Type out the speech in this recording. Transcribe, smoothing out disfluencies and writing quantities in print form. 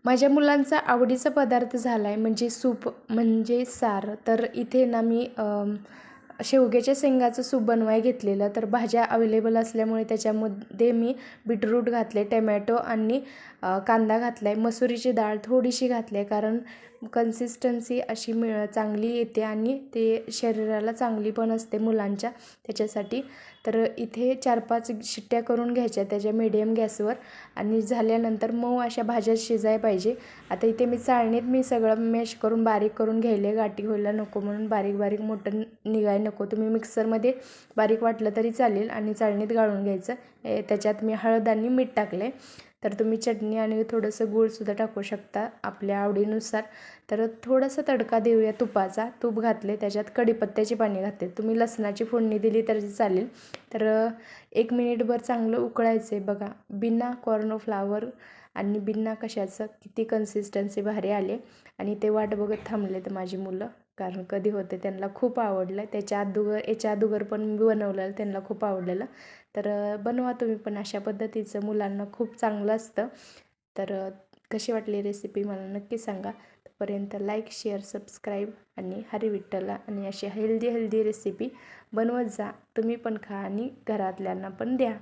माझ्या मुलांचा आवडीचा पदार्थ झाला आहे म्हणजे सूप म्हणजे सार. तर इथे ना मी शेवग्याच्या शेंगाचं सूप बनवायला घेतलेलं. तर भाज्या अवेलेबल असल्यामुळे त्याच्यामध्ये मी बीटरूट घातले, टमॅटो आणि कांदा घातला आहे. मसुरीची डाळ थोडीशी घातली आहे कारण कन्सिस्टन्सी अशी चांगली येते आणि ते शरीराला चांगली पण असते मुलांच्या त्याच्यासाठी. तर इथे 4-5 शिट्ट्या करून घ्यायच्या त्याच्या मीडियम गॅसवर आणि झाल्यानंतर मऊ अशा भाज्या शिजायला पाहिजे. आता इथे मी चाळणीत सगळं मॅश करून बारीक करून घ्यायले, गाठी व्हायला नको म्हणून बारीक बारीक मोठं निघायला नको. तुम्ही मिक्सरमध्ये बारीक वाटलं तरी चालेल आणि चाळणीत गाळून घ्यायचं. त्याच्यात मी हळद आणि मीठ टाकले. तर तुम्ही चटणी आणि थोडंसं गूळसुद्धा टाकू शकता आपल्या आवडीनुसार. तर थोडासा तडका देऊया तुपाचा. तूप घातले, त्याच्यात कढीपत्त्याची पाने घातले. तुम्ही लसणाची फोडणी दिली तरी चालेल. तर 1 मिनिटभर चांगलं उकळायचं आहे बघा. बिना कॉर्नफ्लावर आणि बिना कशाचं किती कन्सिस्टन्सी भारी आले. आणि ते वाट बघत थांबले तर माझी मुलं, कारण कधी होते त्यांना खूप आवडलं. याच्या अगोदर पण मी बनवलेलं, त्यांना खूप आवडलेलं. तर बनवा तुम्ही पण अशा पद्धतीचं, मुलांना खूप चांगलं असतं. तर कशी वाटली रेसिपी मला नक्की सांगा. तोपर्यंत लाईक, शेअर, सबस्क्राईब आणि हरी विठ्ठला. आणि अशी हेल्दी रेसिपी बनवत जा. तुम्ही पण खा आणि घरातल्यांना पण द्या.